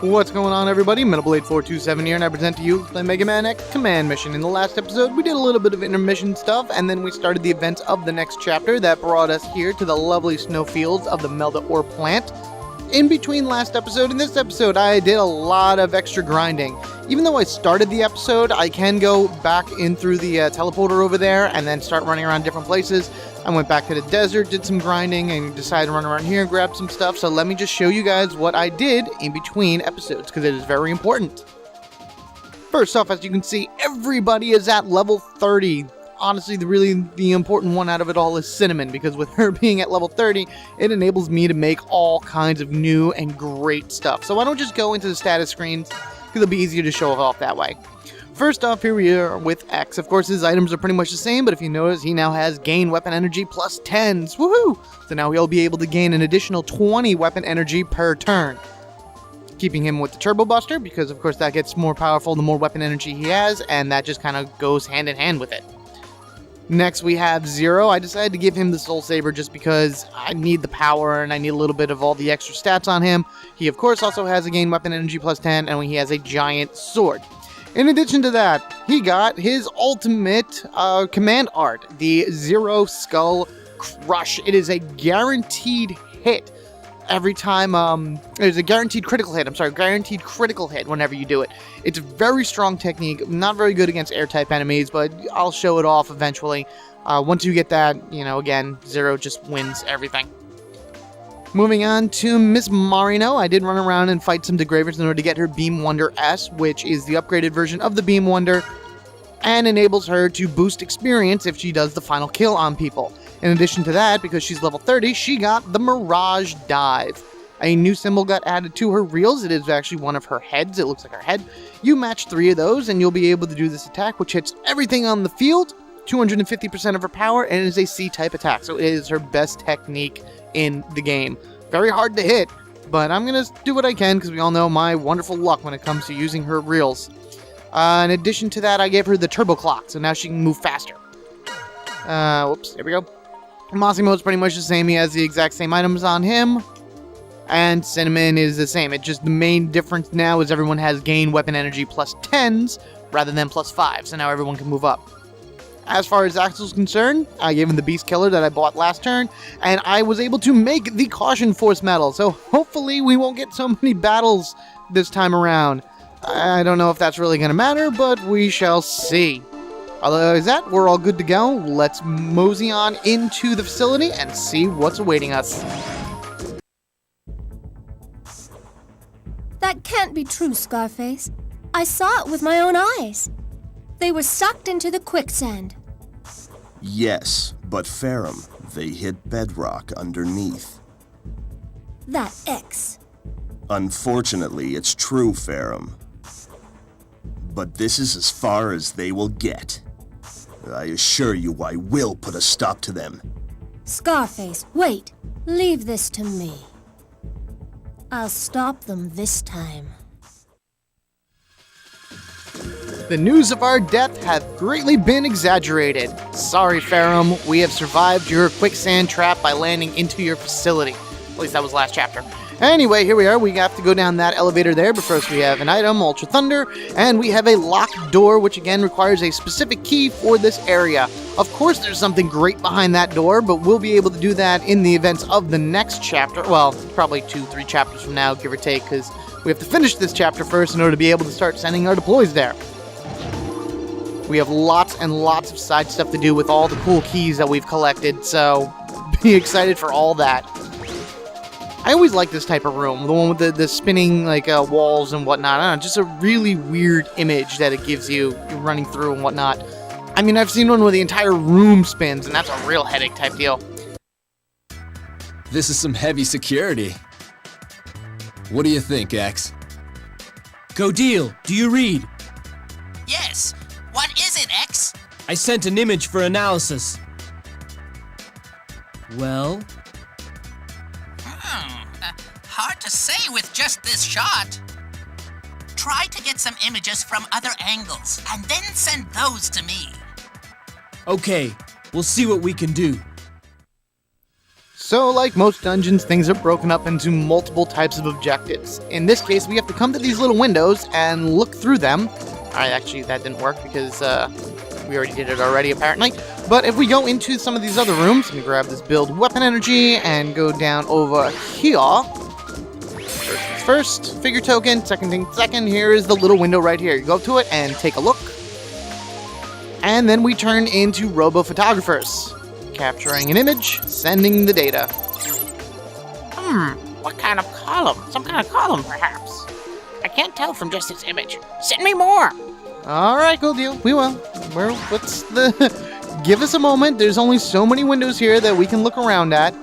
What's going on, everybody? MetalBlade427 here, and I present to you the Megaman X Command Mission. In the last episode, we did a little bit of intermission stuff, and then we started the events of the next chapter that brought us here to the lovely snowfields of the Melda Ore Planet. In between last episode and this episode, I did a lot of extra grinding. Even though I started the episode, I can go back in through the teleporter over there and then start running around different places. I went back to the desert, did some grinding, and decided to run around here and grab some stuff. So let me just show you guys what I did in between episodes, because it is very important. First off, as you can see, everybody is at level 30. Honestly, the important one out of it all is Cinnamon, because with her being at level 30, it enables me to make all kinds of new and great stuff. So why don't we just go into the status screens, because it'll be easier to show it off that way. First off, here we are with X. Of course, his items are pretty much the same, but if you notice, he now has gain weapon energy plus 10s. Woohoo! So now he'll be able to gain an additional 20 weapon energy per turn. Keeping him with the Turbo Buster, because of course that gets more powerful the more weapon energy he has, and that just kind of goes hand in hand with it. Next we have Zero. I decided to give him the Soul Saber just because I need the power and I need a little bit of all the extra stats on him. He of course also has a gain weapon energy plus 10, and he has a giant sword. In addition to that, he got his ultimate command art, the Zero Skull Crush. It is a guaranteed hit every time, it's a guaranteed critical hit, guaranteed critical hit whenever you do it. It's a very strong technique, not very good against air-type enemies, but I'll show it off eventually. Once you get that, again, Zero just wins everything. Moving on to Miss Marino, I did run around and fight some Degravers in order to get her Beam Wonder S, which is the upgraded version of the Beam Wonder, and enables her to boost experience if she does the final kill on people. In addition to that, because she's level 30, she got the Mirage Dive. A new symbol got added to her reels. It is actually one of her heads. It looks like her head. You match 3 of those, and you'll be able to do this attack, which hits everything on the field, 250% of her power, and it is a C-type attack, so it is her best technique in the game. Very hard to hit, but I'm going to do what I can because we all know my wonderful luck when it comes to using her reels. In addition to that, I gave her the Turbo Clock, so now she can move faster. Whoops, there we go. Massimo's pretty much the same. He has the exact same items on him, and Cinnamon is the same. It's just the main difference now is everyone has gain weapon energy plus 10s rather than plus 5, so now everyone can move up. As far as Axel's concerned, I gave him the Beast Killer that I bought last turn, and I was able to make the Caution Force medal, so hopefully we won't get so many battles this time around. I don't know if that's really going to matter, but we shall see. Otherwise that, we're all good to go. Let's mosey on into the facility and see what's awaiting us. That can't be true, Scarface. I saw it with my own eyes. They were sucked into the quicksand. Yes, but Ferrum, they hit bedrock underneath. That X. Unfortunately, it's true, Ferrum. But this is as far as they will get. I assure you I will put a stop to them. Scarface, wait. Leave this to me. I'll stop them this time. The news of our death hath greatly been exaggerated. Sorry, Ferrum, we have survived your quicksand trap by landing into your facility. At least that was last chapter. Anyway, here we are. We have to go down that elevator there, but first we have an item, Ultra Thunder, and we have a locked door, which again requires a specific key for this area. Of course, there's something great behind that door, but we'll be able to do that in the events of the next chapter. Well, probably 2-3 chapters from now, give or take, because we have to finish this chapter first in order to be able to start sending our deploys there. We have lots and lots of side stuff to do with all the cool keys that we've collected, so be excited for all that. I always like this type of room, the one with the spinning walls and whatnot. I don't know, just a really weird image that it gives you running through and whatnot. I mean, I've seen one where the entire room spins, and that's a real headache type deal. This is some heavy security. What do you think, X? Go deal. Do you read? Yes. What is it, X? I sent an image for analysis. Well? Hard to say with just this shot. Try to get some images from other angles, and then send those to me. Okay, we'll see what we can do. So, like most dungeons, things are broken up into multiple types of objectives. In this case, we have to come to these little windows and look through them. Alright, actually, that didn't work because we already did it already, apparently. But if we go into some of these other rooms, let me grab this build weapon energy and go down over here. First things first, figure token, second thing second, here is the little window right here. You go up to it and take a look. And then we turn into robo-photographers. Capturing an image, sending the data. What kind of column? Some kind of column, perhaps. I can't tell from just this image. Send me more! Alright, cool deal. We will. What's the... Give us a moment. There's only so many windows here that we can look around at.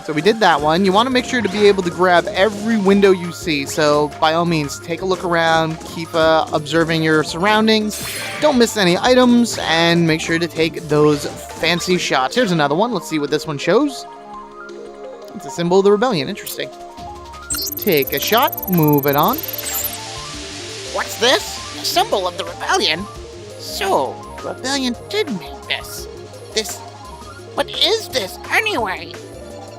So we did that one. You want to make sure to be able to grab every window you see. So by all means, take a look around. Keep observing your surroundings. Don't miss any items. And make sure to take those fancy shots. Here's another one. Let's see what this one shows. It's a symbol of the rebellion. Interesting. Take a shot. Move it on. What's this? A symbol of the rebellion? So, the rebellion did make this. What is this, anyway?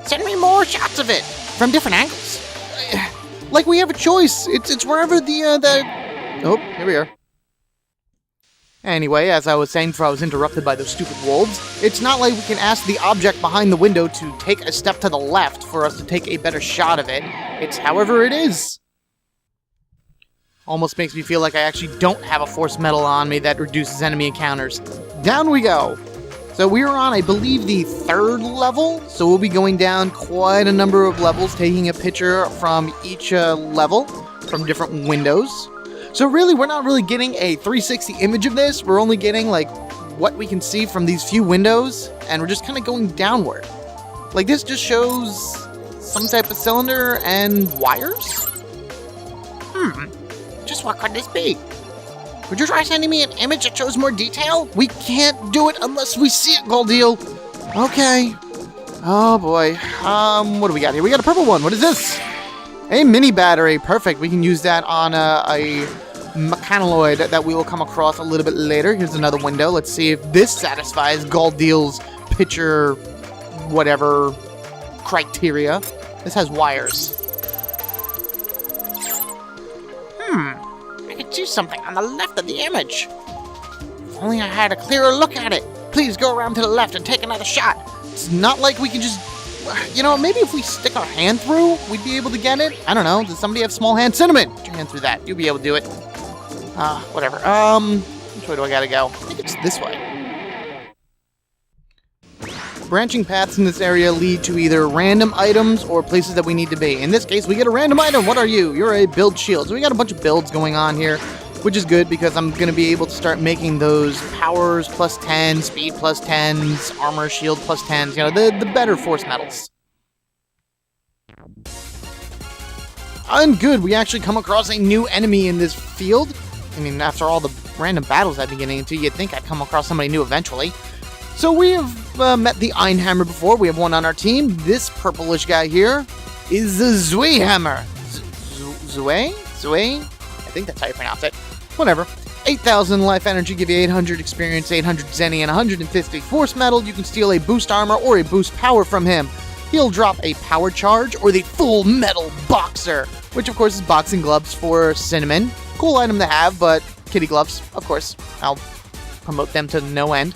Send me more shots of it, from different angles. Like we have a choice. It's wherever the... Oh, here we are. Anyway, as I was saying before I was interrupted by those stupid wolves, it's not like we can ask the object behind the window to take a step to the left for us to take a better shot of it. It's however it is. Almost makes me feel like I actually don't have a force medal on me that reduces enemy encounters. Down we go! So we are on, I believe, the 3rd level, so we'll be going down quite a number of levels, taking a picture from each level, from different windows. So really, we're not really getting a 360 image of this, we're only getting, like, what we can see from these few windows, and we're just kind of going downward. Like, this just shows some type of cylinder and wires? Just what could this be? Would you try sending me an image that shows more detail? We can't do it unless we see it, Goldeel. Okay. Oh boy. What do we got here? We got a purple one. What is this? A mini battery. Perfect. We can use that on a mechanoid that we will come across a little bit later. Here's another window. Let's see if this satisfies Goldeel's picture, whatever, criteria. This has wires. I could do something on the left of the image. If only I had a clearer look at it. Please go around to the left and take another shot. It's not like we can just... You know, maybe if we stick our hand through, we'd be able to get it. I don't know. Does somebody have small hands? Cinnamon! Put your hand through that. You'll be able to do it. Whatever. Which way do I gotta go? I think it's this way. Branching paths in this area lead to either random items or places that we need to be. In this case, we get a random item. What are you? You're a build shield. So we got a bunch of builds going on here, which is good because I'm going to be able to start making those powers plus 10, speed plus 10s, armor shield plus 10s, you know, the better force medals. And good, we actually come across a new enemy in this field. I mean, after all the random battles I've been getting into, you'd think I'd come across somebody new eventually. So we have met the Einhammer before. We have one on our team. This purplish guy here is the Zweihammer. Zwei? I think that's how you pronounce it. Whatever. 8,000 life energy, give you 800 experience, 800 zenny, and 150 force metal. You can steal a boost armor or a boost power from him. He'll drop a power charge or the full metal boxer, which of course is boxing gloves for Cinnamon. Cool item to have, but kitty gloves, of course. I'll promote them to no end.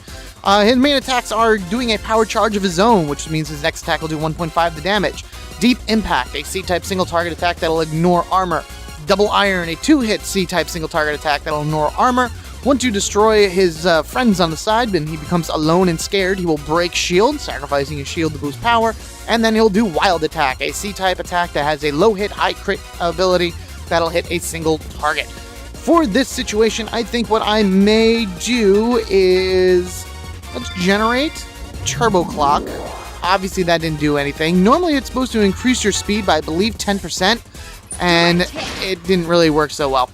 His main attacks are doing a power charge of his own, which means his next attack will do 1.5 the damage. Deep Impact, a C-type single target attack that'll ignore armor. Double Iron, a 2-hit C-type single target attack that'll ignore armor. Once you destroy his friends on the side, then he becomes alone and scared. He will break shield, sacrificing his shield to boost power. And then he'll do Wild Attack, a C-type attack that has a low hit, high crit ability that'll hit a single target. For this situation, I think what I may do is... let's generate Turbo Clock. Obviously that didn't do anything. Normally it's supposed to increase your speed by, I believe, 10%, and it didn't really work so well.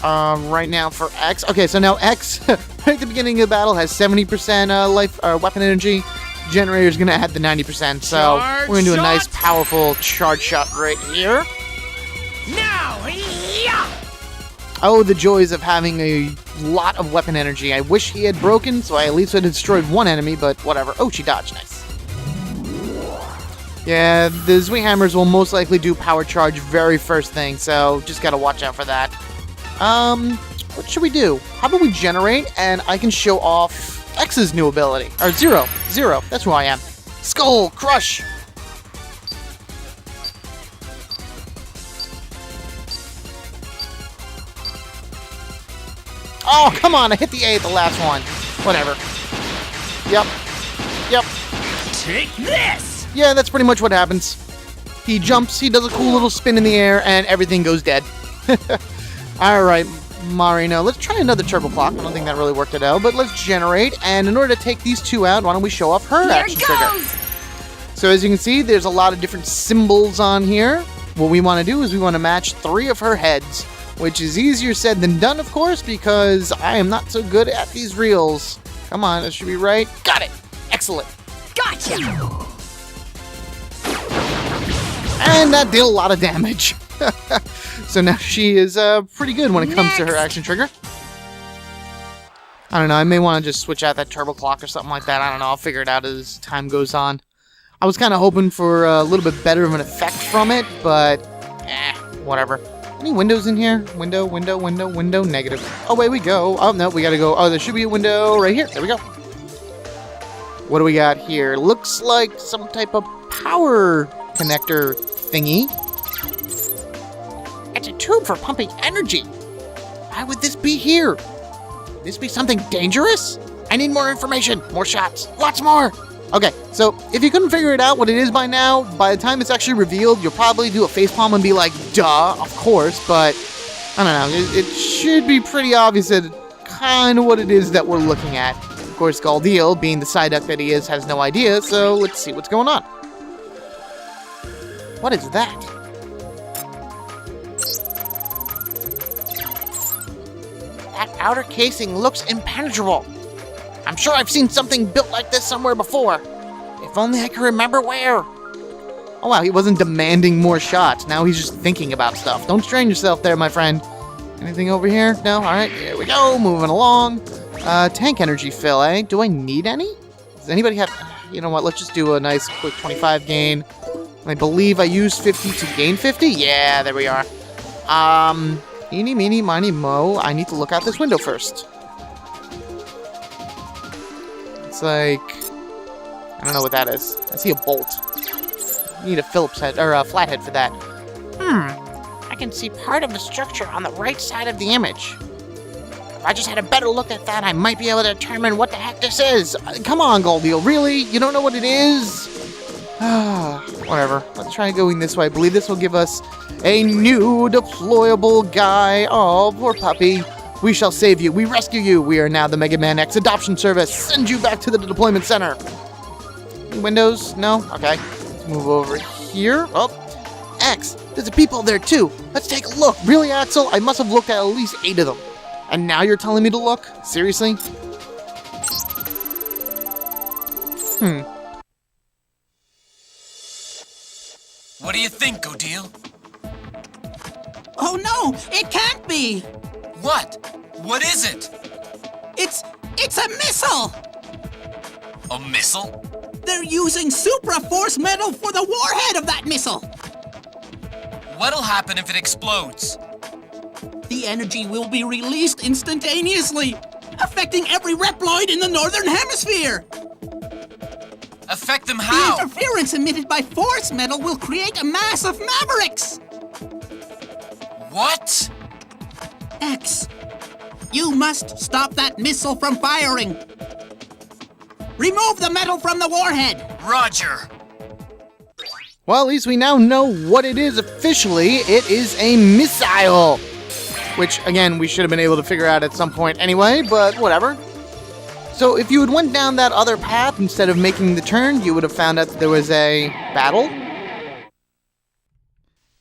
Right now for X. Okay, so now X, right at the beginning of the battle, has 70% life weapon energy. Generator's gonna add the 90%, so we're gonna do a nice, powerful charge shot right here. Now, yeah! Oh, the joys of having a lot of weapon energy. I wish he had broken, so I at least would have destroyed one enemy, but whatever. Oh, she dodged. Nice. Yeah, the Zwing Hammers will most likely do power charge very first thing, so just gotta watch out for that. What should we do? How about we generate, and I can show off X's new ability. Or Zero. Zero, that's who I am. Skull Crush! Oh, come on, I hit the A at the last one. Whatever. Yep. Yep. Take this! Yeah, that's pretty much what happens. He jumps, he does a cool little spin in the air, and everything goes dead. Alright, Marino, let's try another turbo clock. I don't think that really worked it out, but let's generate, and in order to take these two out, why don't we show off her action trigger? So as you can see, there's a lot of different symbols on here. What we want to do is we want to match 3 of her heads, which is easier said than done, of course, because I am not so good at these reels. Come on, that should be right. Got it! Excellent! Gotcha! And that did a lot of damage. So now she is pretty good when it comes to her action trigger. I don't know, I may want to just switch out that turbo clock or something like that. I don't know, I'll figure it out as time goes on. I was kind of hoping for a little bit better of an effect from it, but whatever. Any windows in here? Window, window, window, window, negative. Away we go. Oh, no, we gotta go. Oh, there should be a window right here. There we go. What do we got here? Looks like some type of power connector thingy. It's a tube for pumping energy. Why would this be here? Could this be something dangerous? I need more information, more shots, lots more. Okay, so if you couldn't figure it out what it is by now, by the time it's actually revealed, you'll probably do a facepalm and be like, duh, of course, but I don't know, it should be pretty obvious that kind of what it is that we're looking at. Of course, Galdeal, being the Psyduck that he is, has no idea, so let's see what's going on. What is that? That outer casing looks impenetrable. I'm sure I've seen something built like this somewhere before. If only I could remember where. Oh wow, he wasn't demanding more shots. Now he's just thinking about stuff. Don't strain yourself there, my friend. Anything over here? No? Alright, here we go. Moving along. Tank energy fill, eh? Do I need any? Does anybody have... You know what, let's just do a nice quick 25 gain. I believe I used 50 to gain 50? Yeah, there we are. Eeny, meeny, miny, mo. I need to look out this window first. It's like... I don't know what that is. I see a bolt. You need a Phillips head, or a flathead for that. I can see part of the structure on the right side of the image. If I just had a better look at that, I might be able to determine what the heck this is. Come on, Galdeal, really? You don't know what it is? Whatever. Let's try going this way. I believe this will give us a new deployable guy. Oh, poor puppy. We shall save you. We rescue you. We are now the Megaman X Adoption Service. Send you back to the deployment center. Any windows? No? Okay. Let's move over here. Oh, X. There's a people there too. Let's take a look. Really, Axel? I must have looked at least 8 of them. And now you're telling me to look? Seriously? What do you think, Godil? Oh no, it can't be! What? What is it? It's a missile! A missile? They're using Supra Force Metal for the warhead of that missile! What'll happen if it explodes? The energy will be released instantaneously, affecting every Reploid in the Northern Hemisphere! Affect them The how? interference emitted by Force Metal will create a mass of Mavericks! What? X, you must stop that missile from firing! Remove the metal from the warhead! Roger. Well, at least we now know what it is officially. It is a missile. Which, again, we should have been able to figure out at some point anyway, but whatever. So if you had went down that other path instead of making the turn, you would have found out that there was a battle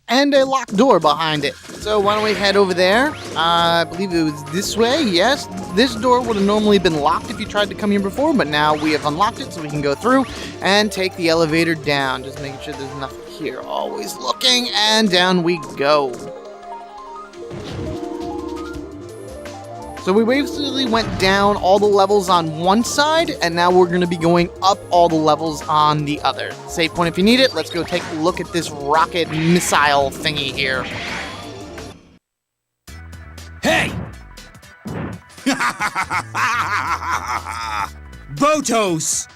and a locked door behind it. So why don't we head over there? I believe it was this way, yes. This door would have normally been locked if you tried to come here before, but now we have unlocked it so we can go through and take the elevator down. Just making sure there's nothing here. Always looking, and down we go. So we basically went down all the levels on one side, and now we're going to be going up all the levels on the other. Save point if you need it. Let's go take a look at this rocket missile thingy here. Hey! Botos!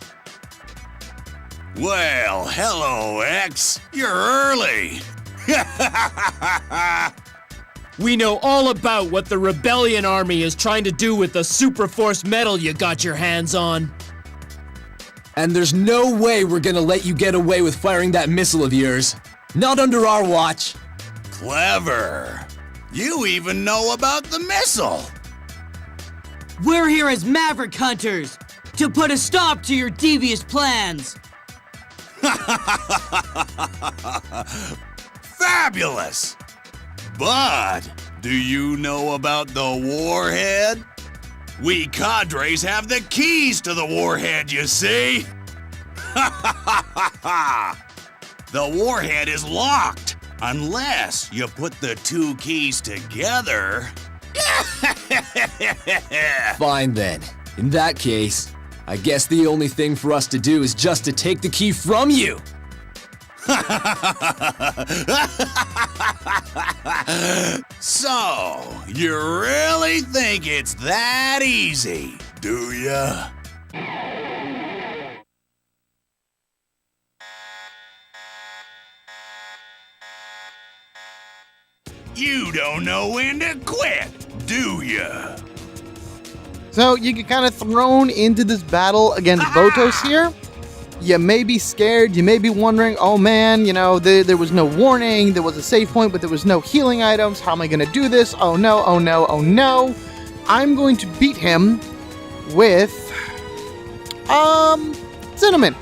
Well, hello, X. You're early. We know all about what the Rebellion Army is trying to do with the Super Force metal you got your hands on. And there's no way we're gonna let you get away with firing that missile of yours. Not under our watch. Clever. You even know about the missile. We're here as Maverick Hunters to put a stop to your devious plans. Fabulous. But do you know about the warhead? We cadres have the keys to the warhead, you see. The warhead is locked unless you put the two keys together. Fine then. In that case, I guess the only thing for us to do is just to take the key from you. So, you really think it's that easy, do ya? You don't know when to quit, do ya? So you get kind of thrown into this battle against Botos here. You may be scared, you may be wondering, oh man, you know, there was no warning, there was a save point, but there was no healing items. How am I going to do this? Oh no, oh no, oh no. I'm going to beat him with, Cinnamon.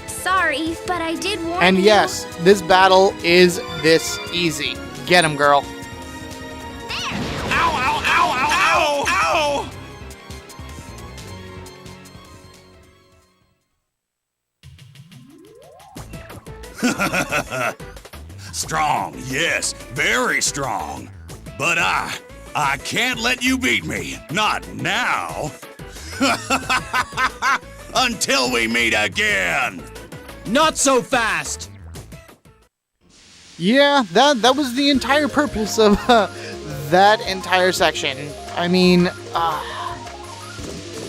Sorry, but I did warn And you. yes, this battle is this easy. Get him, girl. Ow, ow, ow, ow, ow, ow! Strong, yes, very strong. But I can't let you beat me. Not now. Until we meet again. Not so fast! Yeah, that was the entire purpose of that entire section. I mean,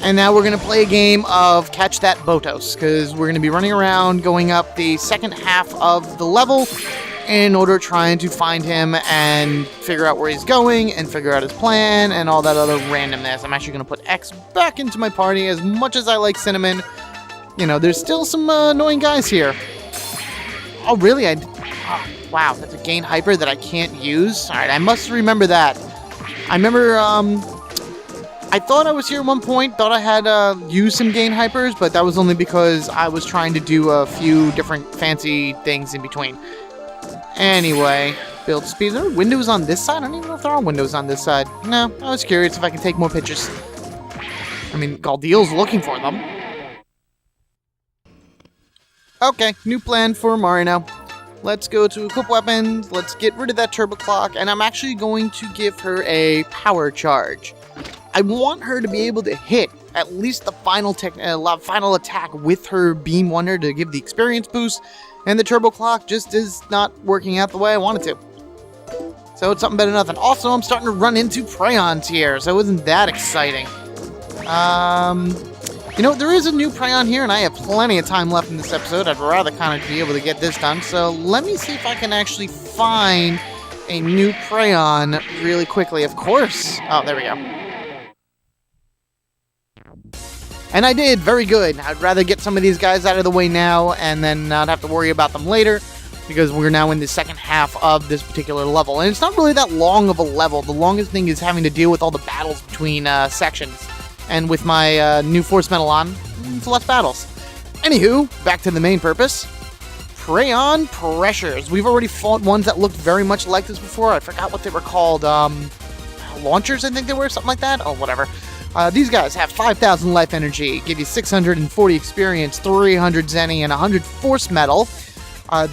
and now we're going to play a game of Catch That Botos, because we're going to be running around going up the second half of the level in order trying to find him and figure out where he's going and figure out his plan and all that other randomness. I'm actually going to put X back into my party. As much as I like Cinnamon, you know, there's still some annoying guys here. Oh, really? Wow, that's a gain hyper that I can't use? Alright, I must remember that. I remember, I thought I was here at one point, thought I had used some gain hypers, but that was only because I was trying to do a few different fancy things in between. Anyway, build speed. Are there windows on this side? I don't even know if there are windows on this side. No, I was curious if I can take more pictures. I mean, Galdeel's looking for them. Okay, new plan for Mari now. Let's go to equip weapons, let's get rid of that turbo clock, and I'm actually going to give her a power charge. I want her to be able to hit at least the final attack with her Beam Wonder to give the experience boost, and the turbo clock just is not working out the way I want it to. So it's something better than nothing. Also, I'm starting to run into Preyons here, so isn't that exciting? You know, there is a new Preyon here, and I have plenty of time left in this episode. I'd rather kind of be able to get this done. So let me see if I can actually find a new Preyon really quickly. Of course. Oh, there we go. And I did. Very good. I'd rather get some of these guys out of the way now and then not have to worry about them later, because we're now in the second half of this particular level. And it's not really that long of a level. The longest thing is having to deal with all the battles between sections. And with my new Force Metal on, it's less battles. Anywho, back to the main purpose. Preyon Pressures. We've already fought ones that looked very much like this before. I forgot what they were called. Launchers, I think they were, something like that. Oh, whatever. These guys have 5,000 life energy, give you 640 experience, 300 Zenny, and 100 Force Metal.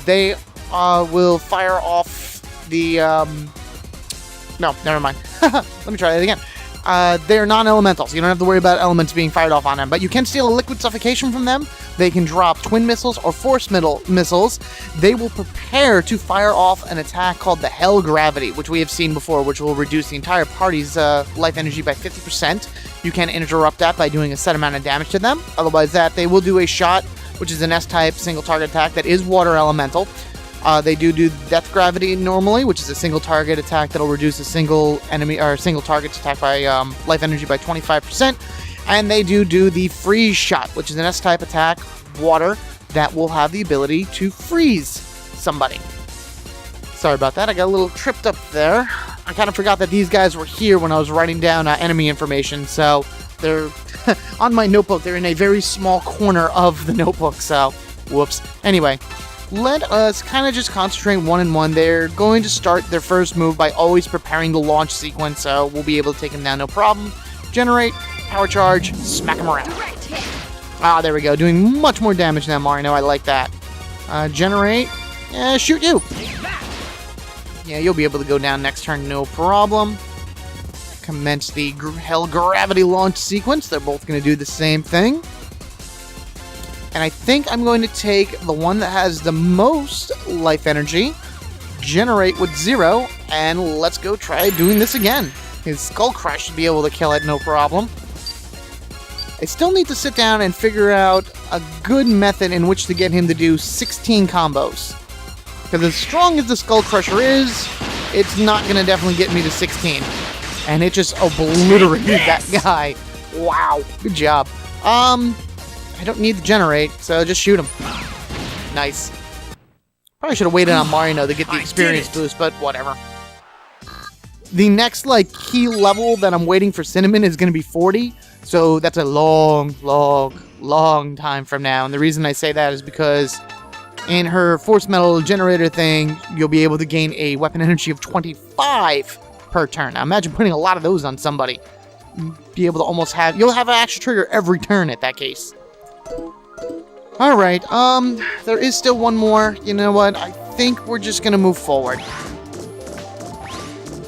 They will fire off the, no, never mind. Let me try that again. They're non-elemental, so you don't have to worry about elements being fired off on them. But you can steal a liquid suffocation from them. They can drop twin missiles or force missiles. They will prepare to fire off an attack called the Hell Gravity, which we have seen before, which will reduce the entire party's life energy by 50%. You can interrupt that by doing a set amount of damage to them. Otherwise, they will do a shot, which is an S-type single target attack that is water elemental. They do Death Gravity normally, which is a single target attack that'll reduce a single enemy or single target's attack by life energy by 25%. And they do the Freeze Shot, which is an S-type attack, water, that will have the ability to freeze somebody. Sorry about that, I got a little tripped up there. I kind of forgot that these guys were here when I was writing down enemy information, so they're on my notebook. They're in a very small corner of the notebook, so whoops. Anyway. Let us kind of just concentrate one-on-one. They're going to start their first move by always preparing the launch sequence, so we'll be able to take them down no problem. Generate, power charge, smack them around. Ah, there we go. Doing much more damage than Mario. I like that. Generate, shoot you. Yeah, you'll be able to go down next turn, no problem. Commence the Hell Gravity launch sequence. They're both going to do the same thing. And I think I'm going to take the one that has the most life energy, generate with 0, and let's go try doing this again. His Skull Crush should be able to kill it, no problem. I still need to sit down and figure out a good method in which to get him to do 16 combos. Because as strong as the Skull Crusher is, it's not going to definitely get me to 16. And it just obliterated that guy. Wow, good job. I don't need to generate, so just shoot him. Nice. Probably should have waited on Mario to get the experience boost, but whatever. The next, key level that I'm waiting for Cinnamon is going to be 40, so that's a long time from now. And the reason I say that is because in her Force Metal Generator thing, you'll be able to gain a weapon energy of 25 per turn. Now imagine putting a lot of those on somebody. Be able to you'll have an extra trigger every turn at that case. Alright, there is still one more. You know what? I think we're just gonna move forward.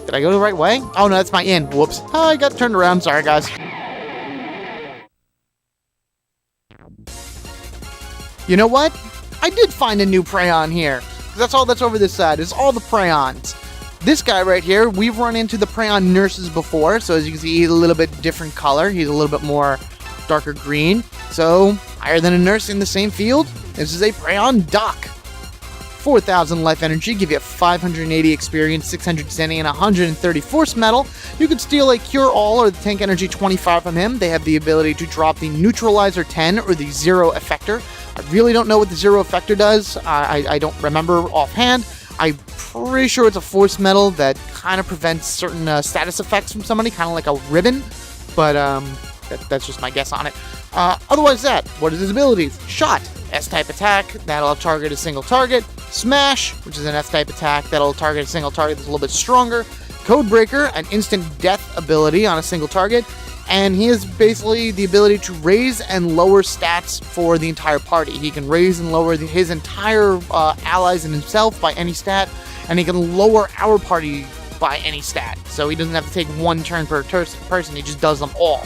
Did I go the right way? Oh no, that's my in. Whoops. Oh, I got turned around. Sorry, guys. You know what? I did find a new Prayon here. That's all that's over this side. It's all the Prayons. This guy right here, we've run into the Prayon nurses before, so as you can see, he's a little bit different color. He's a little bit more darker green. So, higher than a nurse in the same field, this is a Prayon Doc. 4,000 life energy, give you 580 experience, 600 standing, and 130 force metal. You could steal a Cure All or the Tank Energy 25 from him. They have the ability to drop the Neutralizer 10 or the Zero Effector. I really don't know what the Zero Effector does. I don't remember offhand. I'm pretty sure it's a force metal that kind of prevents certain status effects from somebody, kind of like a ribbon, but that's just my guess on it. Otherwise what is his abilities? Shot, S-type attack, that'll target a single target. Smash, which is an S-type attack that'll target a single target that's a little bit stronger. Codebreaker, an instant death ability on a single target. And he has basically the ability to raise and lower stats for the entire party. He can raise and lower his entire allies and himself by any stat, and he can lower our party by any stat. So he doesn't have to take one turn per person, he just does them all.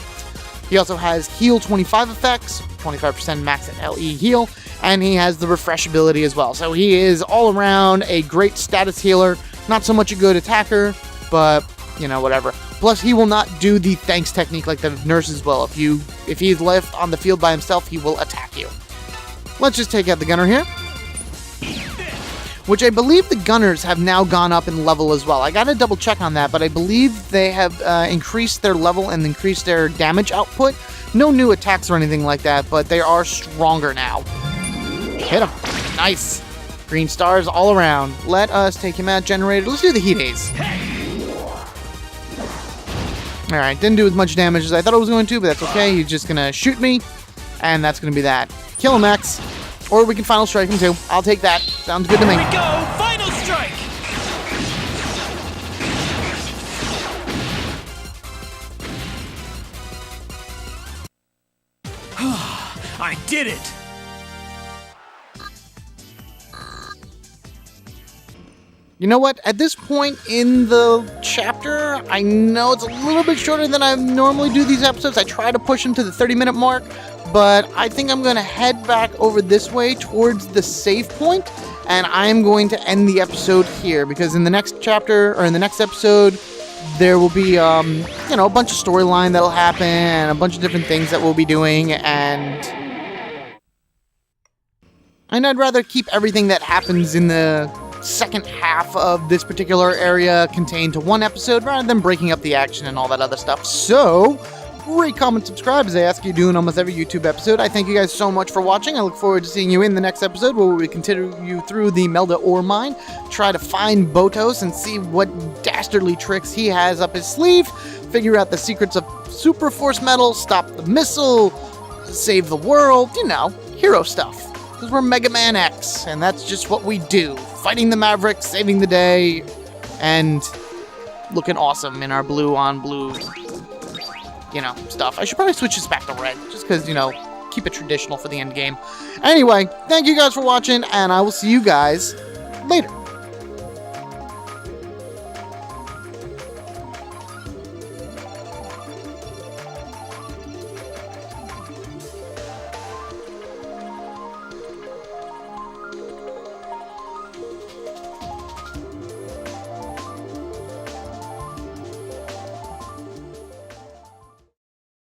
He also has Heal 25 effects, 25% max at LE heal, and he has the Refresh ability as well. So he is all around a great status healer, not so much a good attacker, but, you know, whatever. Plus, he will not do the thanks technique like the nurses will. If he's left on the field by himself, he will attack you. Let's just take out the gunner here. Which I believe the gunners have now gone up in level as well. I gotta double check on that, but I believe they have increased their level and increased their damage output. No new attacks or anything like that, but they are stronger now. Hit him. Nice. Green stars all around. Let us take him out, generator. Let's do the Heat Haze. Alright, didn't do as much damage as I thought it was going to, but that's okay. He's just gonna shoot me, and that's gonna be that. Kill him, X. Or we can Final Strike him too. I'll take that. Sounds good to me. Here we go! Final Strike! I did it! You know what? At this point in the chapter, I know it's a little bit shorter than I normally do these episodes. I try to push them to the 30-minute mark, but I think I'm going to head back over this way towards the save point, and I'm going to end the episode here, because in the next chapter, or in the next episode, there will be, a bunch of storyline that'll happen, and a bunch of different things that we'll be doing, and I'd rather keep everything that happens in the second half of this particular area contained to one episode rather than breaking up the action and all that other stuff. So, rate, comment, subscribe as I ask you to do in almost every YouTube episode. I thank you guys so much for watching. I look forward to seeing you in the next episode where we continue through the Melda Ore mine, try to find Botos and see what dastardly tricks he has up his sleeve, figure out the secrets of Super Force Metal, stop the missile, save the world, hero stuff. Because we're Megaman X, and that's just what we do. Fighting the Mavericks, saving the day, and looking awesome in our blue on blue, stuff. I should probably switch this back to red, just because, keep it traditional for the end game. Anyway, thank you guys for watching, and I will see you guys later.